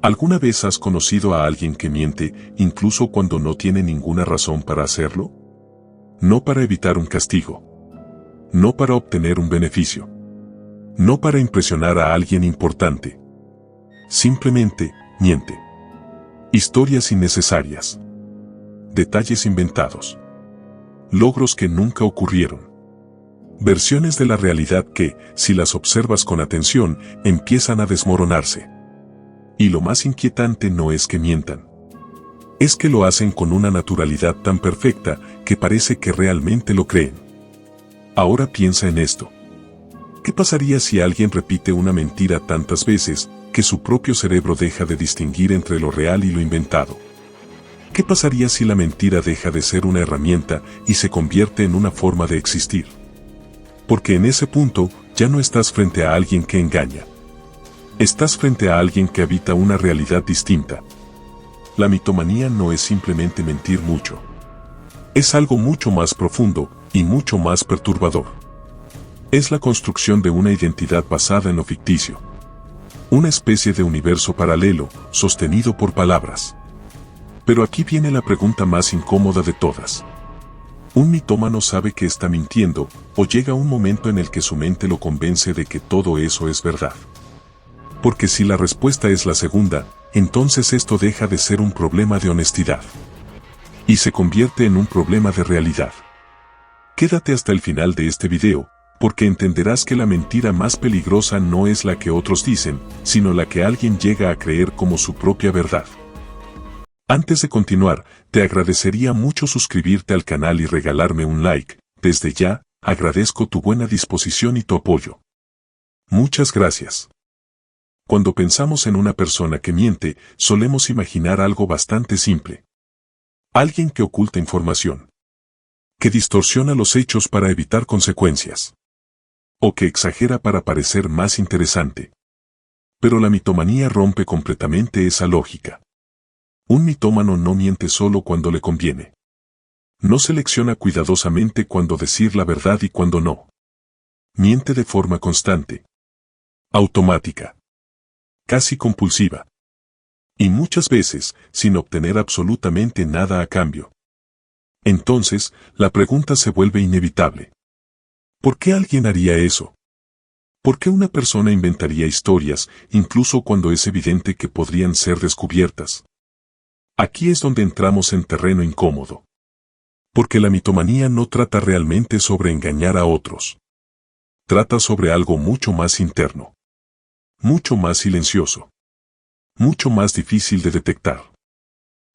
¿Alguna vez has conocido a alguien que miente incluso cuando no tiene ninguna razón para hacerlo? No para evitar un castigo. No para obtener un beneficio. No para impresionar a alguien importante. Simplemente, miente. Historias innecesarias. Detalles inventados. Logros que nunca ocurrieron. Versiones de la realidad que, si las observas con atención, empiezan a desmoronarse. Y lo más inquietante no es que mientan. Es que lo hacen con una naturalidad tan perfecta que parece que realmente lo creen. Ahora piensa en esto. ¿Qué pasaría si alguien repite una mentira tantas veces que su propio cerebro deja de distinguir entre lo real y lo inventado? ¿Qué pasaría si la mentira deja de ser una herramienta y se convierte en una forma de existir? Porque en ese punto ya no estás frente a alguien que engaña. Estás frente a alguien que habita una realidad distinta. La mitomanía no es simplemente mentir mucho. Es algo mucho más profundo y mucho más perturbador. Es la construcción de una identidad basada en lo ficticio. Una especie de universo paralelo, sostenido por palabras. Pero aquí viene la pregunta más incómoda de todas. ¿Un mitómano sabe que está mintiendo, o llega un momento en el que su mente lo convence de que todo eso es verdad? Porque si la respuesta es la segunda, entonces esto deja de ser un problema de honestidad. Y se convierte en un problema de realidad. Quédate hasta el final de este video, porque entenderás que la mentira más peligrosa no es la que otros dicen, sino la que alguien llega a creer como su propia verdad. Antes de continuar, te agradecería mucho suscribirte al canal y regalarme un like. Desde ya, agradezco tu buena disposición y tu apoyo. Muchas gracias. Cuando pensamos en una persona que miente, solemos imaginar algo bastante simple. Alguien que oculta información. Que distorsiona los hechos para evitar consecuencias. O que exagera para parecer más interesante. Pero la mitomanía rompe completamente esa lógica. Un mitómano no miente solo cuando le conviene. No selecciona cuidadosamente cuándo decir la verdad y cuándo no. Miente de forma constante. Automática. Casi compulsiva. Y muchas veces, sin obtener absolutamente nada a cambio. Entonces, la pregunta se vuelve inevitable. ¿Por qué alguien haría eso? ¿Por qué una persona inventaría historias, incluso cuando es evidente que podrían ser descubiertas? Aquí es donde entramos en terreno incómodo. Porque la mitomanía no trata realmente sobre engañar a otros. Trata sobre algo mucho más interno. Mucho más silencioso. Mucho más difícil de detectar.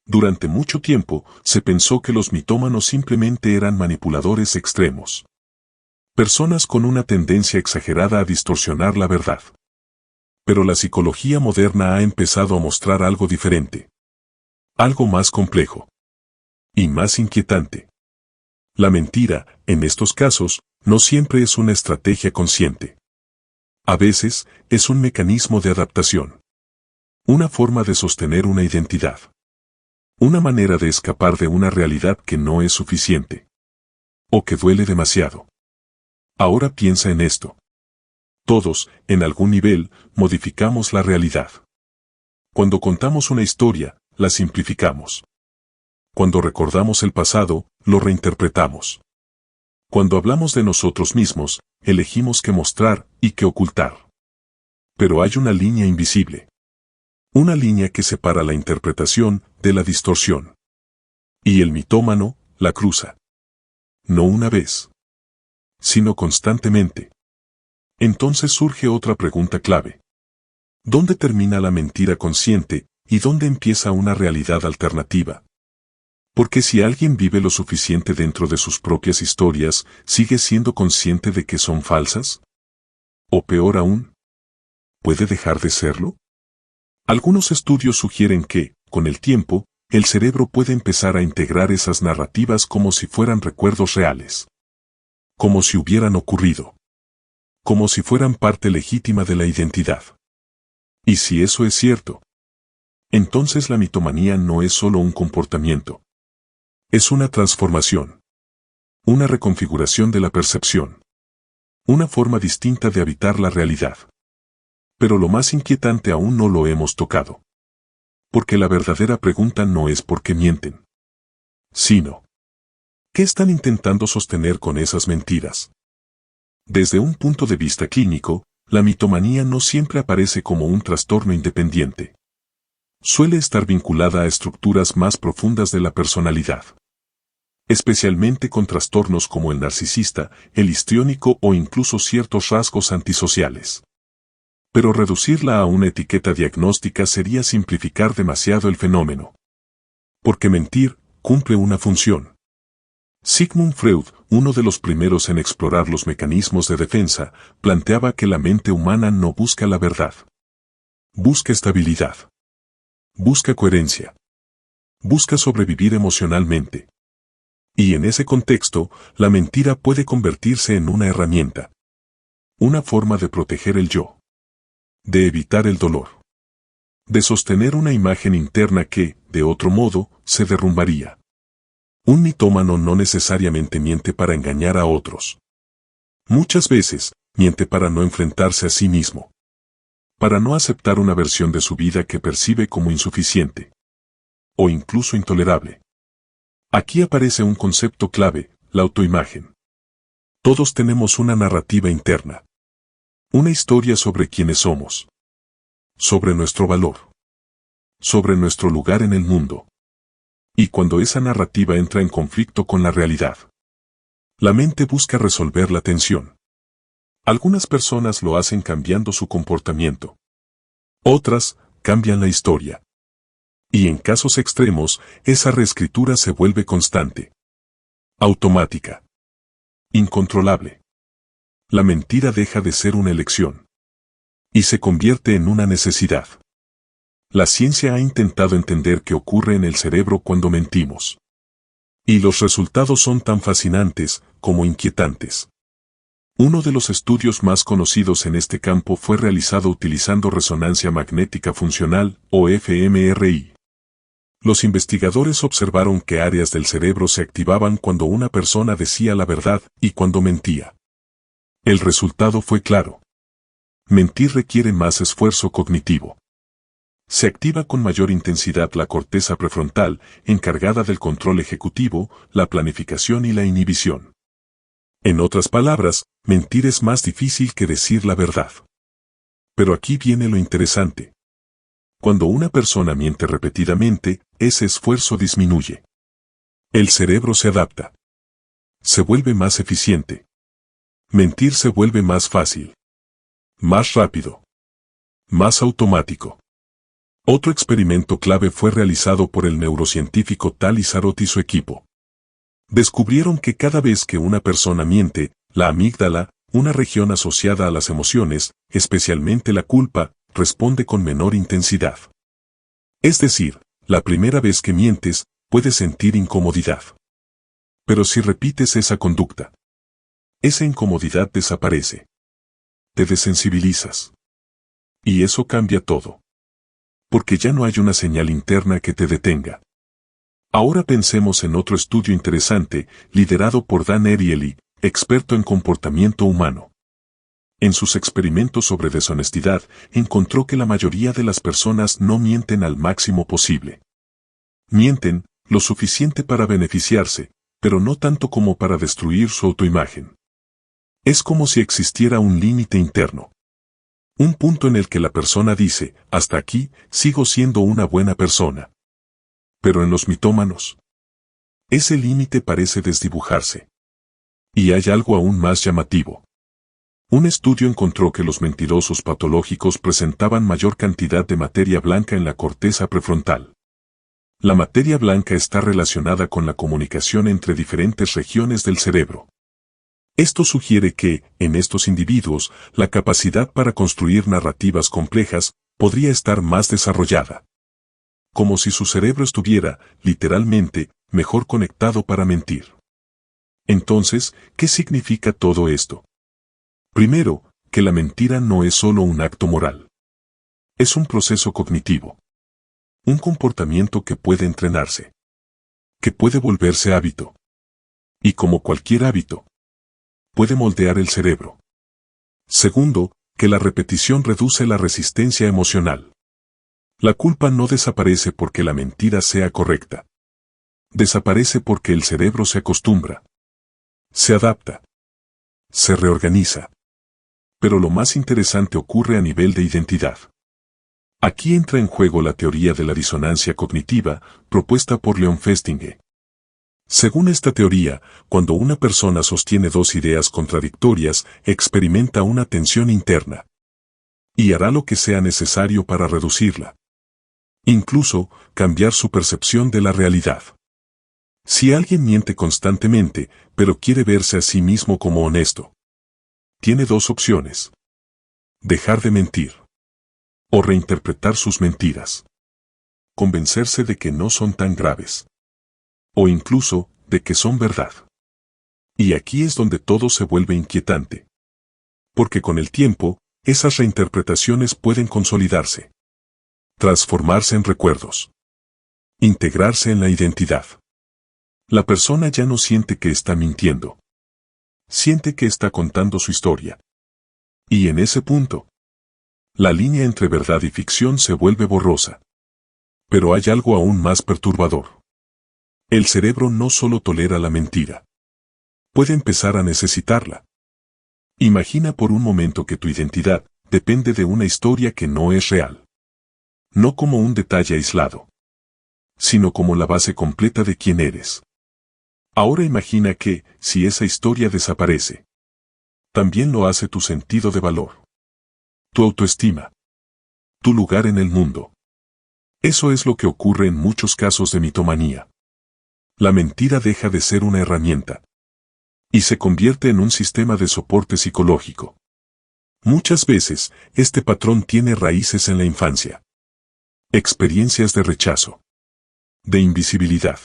Durante mucho tiempo, se pensó que los mitómanos simplemente eran manipuladores extremos. Personas con una tendencia exagerada a distorsionar la verdad. Pero la psicología moderna ha empezado a mostrar algo diferente. Algo más complejo. Y más inquietante. La mentira, en estos casos, no siempre es una estrategia consciente. A veces, es un mecanismo de adaptación. Una forma de sostener una identidad. Una manera de escapar de una realidad que no es suficiente. O que duele demasiado. Ahora piensa en esto. Todos, en algún nivel, modificamos la realidad. Cuando contamos una historia, la simplificamos. Cuando recordamos el pasado, lo reinterpretamos. Cuando hablamos de nosotros mismos, elegimos qué mostrar y qué ocultar. Pero hay una línea invisible. Una línea que separa la interpretación de la distorsión. Y el mitómano la cruza. No una vez, sino constantemente. Entonces surge otra pregunta clave. ¿Dónde termina la mentira consciente y dónde empieza una realidad alternativa? Porque si alguien vive lo suficiente dentro de sus propias historias, ¿sigue siendo consciente de que son falsas? O peor aún, ¿puede dejar de serlo? Algunos estudios sugieren que, con el tiempo, el cerebro puede empezar a integrar esas narrativas como si fueran recuerdos reales. Como si hubieran ocurrido. Como si fueran parte legítima de la identidad. Y si eso es cierto, entonces la mitomanía no es solo un comportamiento. Es una transformación. Una reconfiguración de la percepción. Una forma distinta de habitar la realidad. Pero lo más inquietante aún no lo hemos tocado. Porque la verdadera pregunta no es por qué mienten, sino, ¿qué están intentando sostener con esas mentiras? Desde un punto de vista clínico, la mitomanía no siempre aparece como un trastorno independiente. Suele estar vinculada a estructuras más profundas de la personalidad. Especialmente con trastornos como el narcisista, el histriónico o incluso ciertos rasgos antisociales. Pero reducirla a una etiqueta diagnóstica sería simplificar demasiado el fenómeno. Porque mentir cumple una función. Sigmund Freud, uno de los primeros en explorar los mecanismos de defensa, planteaba que la mente humana no busca la verdad. Busca estabilidad. Busca coherencia. Busca sobrevivir emocionalmente. Y en ese contexto, la mentira puede convertirse en una herramienta. Una forma de proteger el yo. De evitar el dolor. De sostener una imagen interna que, de otro modo, se derrumbaría. Un mitómano no necesariamente miente para engañar a otros. Muchas veces, miente para no enfrentarse a sí mismo. Para no aceptar una versión de su vida que percibe como insuficiente. O incluso intolerable. Aquí aparece un concepto clave, la autoimagen. Todos tenemos una narrativa interna. Una historia sobre quiénes somos. Sobre nuestro valor. Sobre nuestro lugar en el mundo. Y cuando esa narrativa entra en conflicto con la realidad, la mente busca resolver la tensión. Algunas personas lo hacen cambiando su comportamiento. Otras, cambian la historia. Y en casos extremos, esa reescritura se vuelve constante. Automática. Incontrolable. La mentira deja de ser una elección. Y se convierte en una necesidad. La ciencia ha intentado entender qué ocurre en el cerebro cuando mentimos. Y los resultados son tan fascinantes como inquietantes. Uno de los estudios más conocidos en este campo fue realizado utilizando resonancia magnética funcional, o fMRI. Los investigadores observaron qué áreas del cerebro se activaban cuando una persona decía la verdad y cuando mentía. El resultado fue claro. Mentir requiere más esfuerzo cognitivo. Se activa con mayor intensidad la corteza prefrontal, encargada del control ejecutivo, la planificación y la inhibición. En otras palabras, mentir es más difícil que decir la verdad. Pero aquí viene lo interesante. Cuando una persona miente repetidamente, ese esfuerzo disminuye. El cerebro se adapta. Se vuelve más eficiente. Mentir se vuelve más fácil. Más rápido. Más automático. Otro experimento clave fue realizado por el neurocientífico Tal Isarot y su equipo. Descubrieron que cada vez que una persona miente, la amígdala, una región asociada a las emociones, especialmente la culpa, responde con menor intensidad. Es decir, la primera vez que mientes, puedes sentir incomodidad. Pero si repites esa conducta, esa incomodidad desaparece. Te desensibilizas. Y eso cambia todo. Porque ya no hay una señal interna que te detenga. Ahora pensemos en otro estudio interesante, liderado por Dan Ariely, experto en comportamiento humano. En sus experimentos sobre deshonestidad, encontró que la mayoría de las personas no mienten al máximo posible. Mienten lo suficiente para beneficiarse, pero no tanto como para destruir su autoimagen. Es como si existiera un límite interno. Un punto en el que la persona dice, hasta aquí, sigo siendo una buena persona. Pero en los mitómanos, ese límite parece desdibujarse. Y hay algo aún más llamativo. Un estudio encontró que los mentirosos patológicos presentaban mayor cantidad de materia blanca en la corteza prefrontal. La materia blanca está relacionada con la comunicación entre diferentes regiones del cerebro. Esto sugiere que, en estos individuos, la capacidad para construir narrativas complejas podría estar más desarrollada. Como si su cerebro estuviera, literalmente, mejor conectado para mentir. Entonces, ¿qué significa todo esto? Primero, que la mentira no es solo un acto moral. Es un proceso cognitivo. Un comportamiento que puede entrenarse. Que puede volverse hábito. Y como cualquier hábito, puede moldear el cerebro. Segundo, que la repetición reduce la resistencia emocional. La culpa no desaparece porque la mentira sea correcta. Desaparece porque el cerebro se acostumbra. Se adapta. Se reorganiza. Pero lo más interesante ocurre a nivel de identidad. Aquí entra en juego la teoría de la disonancia cognitiva, propuesta por Leon Festinger. Según esta teoría, cuando una persona sostiene dos ideas contradictorias, experimenta una tensión interna. Y hará lo que sea necesario para reducirla. Incluso, cambiar su percepción de la realidad. Si alguien miente constantemente, pero quiere verse a sí mismo como honesto, tiene dos opciones: dejar de mentir o reinterpretar sus mentiras, convencerse de que no son tan graves, o incluso de que son verdad. Y aquí es donde todo se vuelve inquietante. Porque con el tiempo, esas reinterpretaciones pueden consolidarse, transformarse en recuerdos, integrarse en la identidad. La persona ya no siente que está mintiendo. Siente que está contando su historia. Y en ese punto, la línea entre verdad y ficción se vuelve borrosa. Pero hay algo aún más perturbador. El cerebro no solo tolera la mentira. Puede empezar a necesitarla. Imagina por un momento que tu identidad depende de una historia que no es real. No como un detalle aislado, sino como la base completa de quién eres. Ahora imagina que, si esa historia desaparece, también lo hace tu sentido de valor, tu autoestima, tu lugar en el mundo. Eso es lo que ocurre en muchos casos de mitomanía. La mentira deja de ser una herramienta y se convierte en un sistema de soporte psicológico. Muchas veces, este patrón tiene raíces en la infancia. Experiencias de rechazo, de invisibilidad,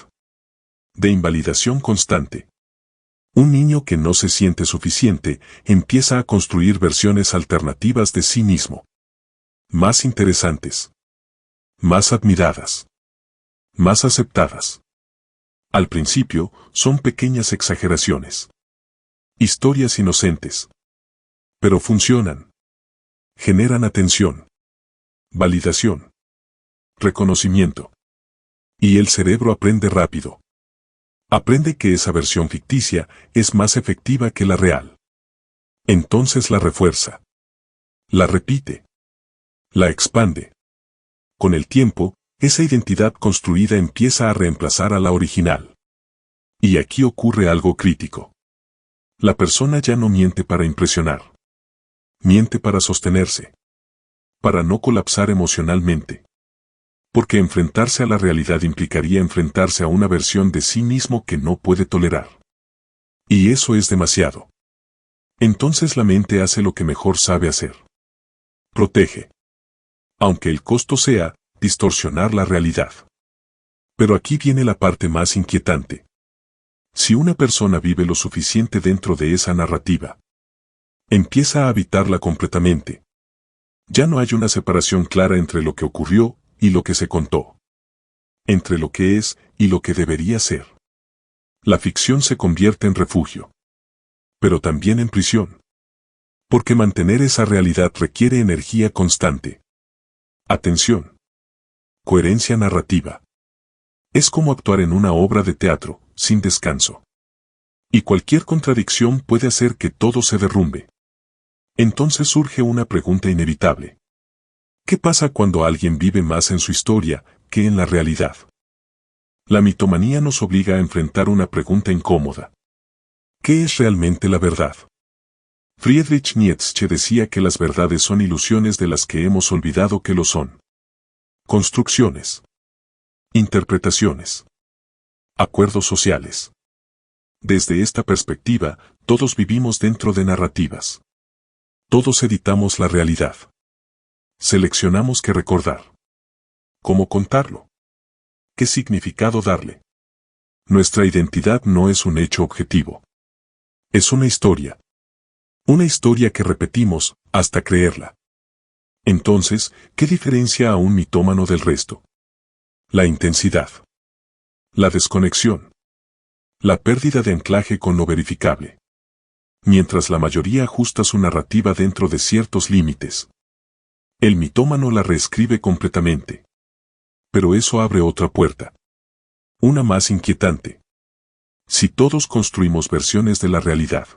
de invalidación constante. Un niño que no se siente suficiente empieza a construir versiones alternativas de sí mismo. Más interesantes. Más admiradas. Más aceptadas. Al principio, son pequeñas exageraciones. Historias inocentes. Pero funcionan. Generan atención. Validación. Reconocimiento. Y el cerebro aprende rápido. Aprende que esa versión ficticia es más efectiva que la real. Entonces la refuerza. La repite. La expande. Con el tiempo, esa identidad construida empieza a reemplazar a la original. Y aquí ocurre algo crítico. La persona ya no miente para impresionar. Miente para sostenerse. Para no colapsar emocionalmente. Porque enfrentarse a la realidad implicaría enfrentarse a una versión de sí mismo que no puede tolerar. Y eso es demasiado. Entonces la mente hace lo que mejor sabe hacer. Protege. Aunque el costo sea distorsionar la realidad. Pero aquí viene la parte más inquietante. Si una persona vive lo suficiente dentro de esa narrativa, empieza a habitarla completamente. Ya no hay una separación clara entre lo que ocurrió y lo que se contó. Entre lo que es y lo que debería ser. La ficción se convierte en refugio. Pero también en prisión. Porque mantener esa realidad requiere energía constante. Atención. Coherencia narrativa. Es como actuar en una obra de teatro, sin descanso. Y cualquier contradicción puede hacer que todo se derrumbe. Entonces surge una pregunta inevitable. ¿Qué pasa cuando alguien vive más en su historia que en la realidad? La mitomanía nos obliga a enfrentar una pregunta incómoda. ¿Qué es realmente la verdad? Friedrich Nietzsche decía que las verdades son ilusiones de las que hemos olvidado que lo son. Construcciones. Interpretaciones. Acuerdos sociales. Desde esta perspectiva, todos vivimos dentro de narrativas. Todos editamos la realidad. Seleccionamos qué recordar. ¿Cómo contarlo? ¿Qué significado darle? Nuestra identidad no es un hecho objetivo. Es una historia. Una historia que repetimos hasta creerla. Entonces, ¿qué diferencia a un mitómano del resto? La intensidad. La desconexión. La pérdida de anclaje con lo verificable. Mientras la mayoría ajusta su narrativa dentro de ciertos límites, el mitómano la reescribe completamente. Pero eso abre otra puerta. Una más inquietante. Si todos construimos versiones de la realidad,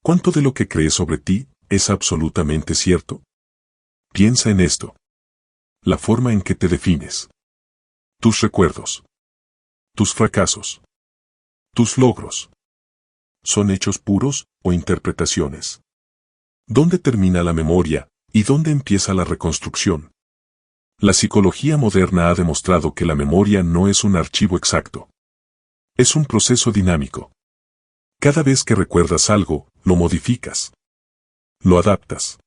¿cuánto de lo que crees sobre ti es absolutamente cierto? Piensa en esto. La forma en que te defines. Tus recuerdos. Tus fracasos. Tus logros. ¿Son hechos puros o interpretaciones? ¿Dónde termina la memoria y dónde empieza la reconstrucción? La psicología moderna ha demostrado que la memoria no es un archivo exacto. Es un proceso dinámico. Cada vez que recuerdas algo, lo modificas. Lo adaptas.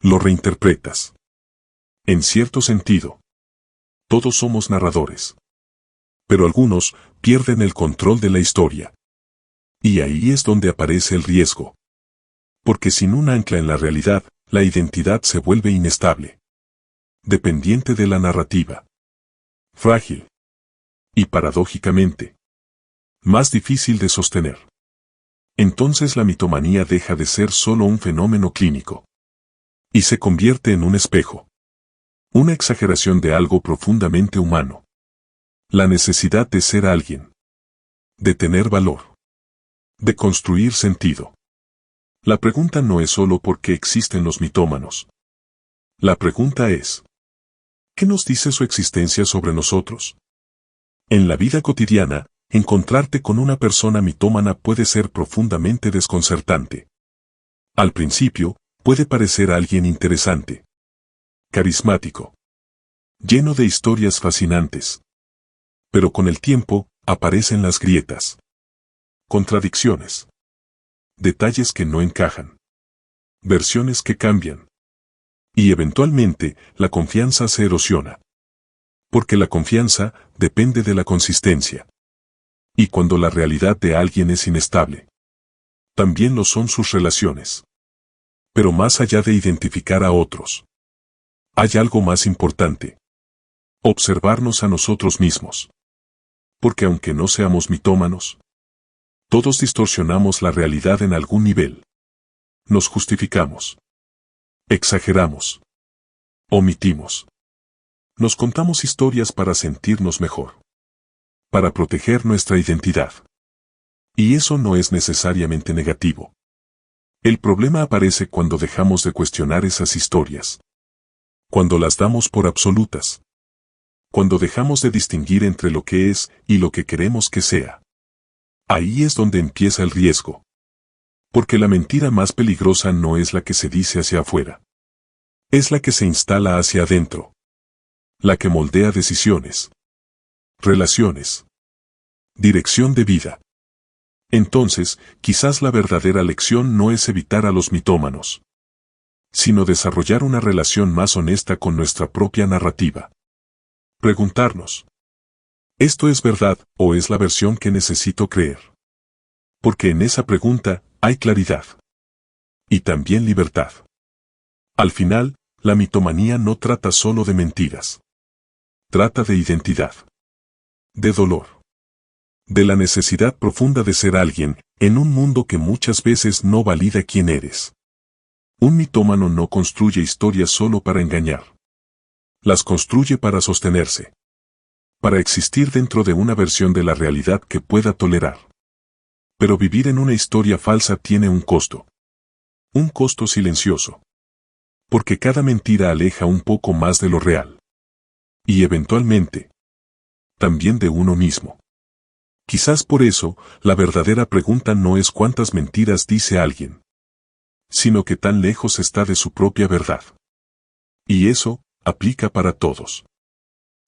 Lo reinterpretas. En cierto sentido, todos somos narradores. Pero algunos pierden el control de la historia. Y ahí es donde aparece el riesgo. Porque sin un ancla en la realidad, la identidad se vuelve inestable. Dependiente de la narrativa. Frágil. Y paradójicamente, más difícil de sostener. Entonces la mitomanía deja de ser solo un fenómeno clínico. Y se convierte en un espejo. Una exageración de algo profundamente humano. La necesidad de ser alguien. De tener valor. De construir sentido. La pregunta no es solo por qué existen los mitómanos. La pregunta es, ¿qué nos dice su existencia sobre nosotros? En la vida cotidiana, encontrarte con una persona mitómana puede ser profundamente desconcertante. Al principio, puede parecer alguien interesante. Carismático. Lleno de historias fascinantes. Pero con el tiempo, aparecen las grietas. Contradicciones. Detalles que no encajan. Versiones que cambian. Y eventualmente, la confianza se erosiona. Porque la confianza depende de la consistencia. Y cuando la realidad de alguien es inestable, también lo son sus relaciones. Pero más allá de identificar a otros, hay algo más importante. Observarnos a nosotros mismos. Porque aunque no seamos mitómanos, todos distorsionamos la realidad en algún nivel. Nos justificamos. Exageramos. Omitimos. Nos contamos historias para sentirnos mejor. Para proteger nuestra identidad. Y eso no es necesariamente negativo. El problema aparece cuando dejamos de cuestionar esas historias. Cuando las damos por absolutas. Cuando dejamos de distinguir entre lo que es y lo que queremos que sea. Ahí es donde empieza el riesgo. Porque la mentira más peligrosa no es la que se dice hacia afuera. Es la que se instala hacia adentro. La que moldea decisiones. Relaciones. Dirección de vida. Entonces, quizás la verdadera lección no es evitar a los mitómanos, sino desarrollar una relación más honesta con nuestra propia narrativa. Preguntarnos, ¿esto es verdad o es la versión que necesito creer? Porque en esa pregunta hay claridad. Y también libertad. Al final, la mitomanía no trata solo de mentiras. Trata de identidad. De dolor. De la necesidad profunda de ser alguien, en un mundo que muchas veces no valida quién eres. Un mitómano no construye historias solo para engañar. Las construye para sostenerse. Para existir dentro de una versión de la realidad que pueda tolerar. Pero vivir en una historia falsa tiene un costo. Un costo silencioso. Porque cada mentira aleja un poco más de lo real. Y eventualmente, también de uno mismo. Quizás por eso, la verdadera pregunta no es cuántas mentiras dice alguien, sino que tan lejos está de su propia verdad. Y eso aplica para todos.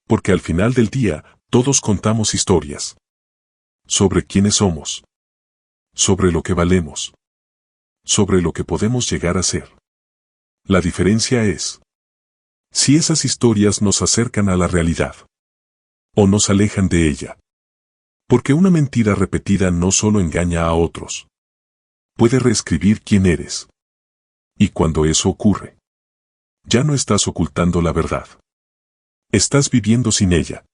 Porque al final del día, todos contamos historias. Sobre quiénes somos. Sobre lo que valemos. Sobre lo que podemos llegar a ser. La diferencia es si esas historias nos acercan a la realidad o nos alejan de ella. Porque una mentira repetida no solo engaña a otros. Puede reescribir quién eres. Y cuando eso ocurre, ya no estás ocultando la verdad. Estás viviendo sin ella.